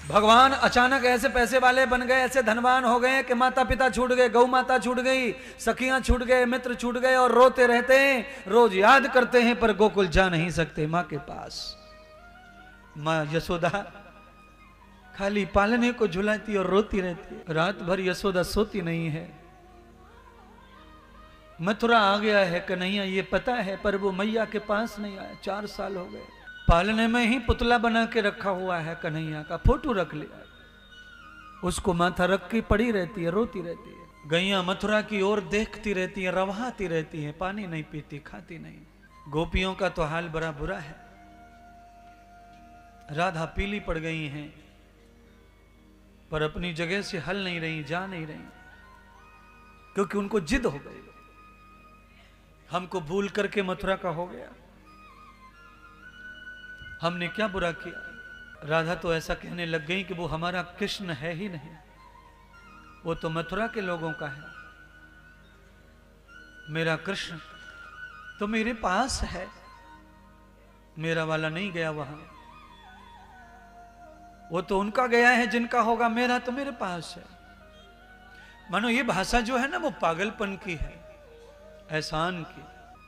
भगवान अचानक ऐसे पैसे वाले बन गए, ऐसे धनवान हो गए कि माता पिता छूट गए, गौ माता छूट गई, सखियां छूट गए, मित्र छूट गए और रोते रहते हैं, रोज याद करते हैं पर गोकुल जा नहीं सकते मां के पास। मां यशोदा खाली पालने को झुलाती और रोती रहती है। रात भर यशोदा सोती नहीं है। मथुरा आ गया है कन्हैया ये पता है, पर वो मैया के पास नहीं आया। 4 साल हो गए। पालने में ही पुतला बना के रखा हुआ है, कन्हैया का फोटो रख लिया, उसको माथा रख के पड़ी रहती है, रोती रहती है। गैया मथुरा की ओर देखती रहती है, रवाती रहती है, पानी नहीं पीती, खाती नहीं। गोपियों का तो हाल बड़ा बुरा है। राधा पीली पड़ गई हैं, पर अपनी जगह से हल नहीं रही, जा नहीं रही, क्योंकि उनको जिद हो गई, हमको भूल करके मथुरा का हो गया, हमने क्या बुरा किया। राधा तो ऐसा कहने लग गई कि वो हमारा कृष्ण है ही नहीं, वो तो मथुरा के लोगों का है। मेरा कृष्ण तो मेरे पास है, मेरा वाला नहीं गया वहां, वो तो उनका गया है जिनका होगा, मेरा तो मेरे पास है। मानो ये भाषा जो है ना वो पागलपन की है, एहसान की।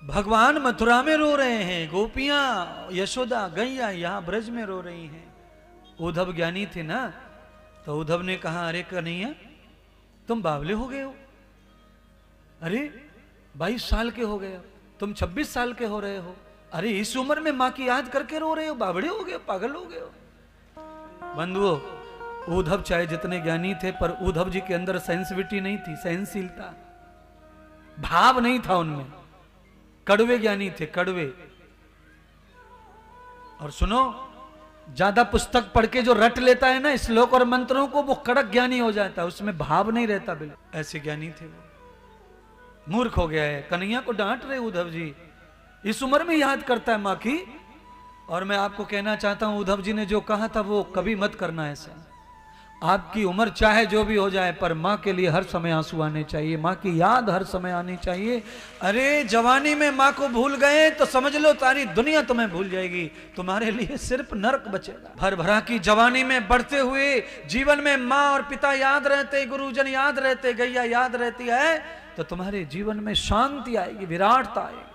भगवान मथुरा में रो रहे हैं, गोपियां यशोदा गैया यहां ब्रज में रो रही हैं। उद्धव ज्ञानी थे ना, तो उद्धव ने कहा अरे कन्हैया तुम बावले हो गए हो, अरे 22 साल के हो गए हो, तुम 26 साल के हो रहे हो, अरे इस उम्र में मां की याद करके रो रहे हो, बावड़े हो गए, पागल हो गए हो। बंधुओं, उद्धव चाहे जितने ज्ञानी थे पर उद्धव जी के अंदर सेंसिटिविटी नहीं थी, सहनशीलता, भाव नहीं था उनमें। कड़वे ज्ञानी थे, कड़वे। और सुनो, ज्यादा पुस्तक पढ़ के जो रट लेता है ना श्लोक और मंत्रों को, वो कड़क ज्ञानी हो जाता है, उसमें भाव नहीं रहता बिल्कुल। ऐसे ज्ञानी थे वो। मूर्ख हो गया है। कन्हैया को डांट रहे उद्धव जी, इस उम्र में याद करता है मां की। और मैं आपको कहना चाहता हूं, उद्धव जी ने जो कहा था वो कभी मत करना ऐसा। आपकी उम्र चाहे जो भी हो जाए, पर मां के लिए हर समय आंसू आने चाहिए, मां की याद हर समय आनी चाहिए। अरे जवानी में मां को भूल गए तो समझ लो सारी दुनिया तुम्हें भूल जाएगी, तुम्हारे लिए सिर्फ नरक बचेगा। भर भरा की जवानी में बढ़ते हुए जीवन में मां और पिता याद रहते, गुरुजन याद रहते, गैया याद रहती है, तो तुम्हारे जीवन में शांति आएगी, विराटता आएगी।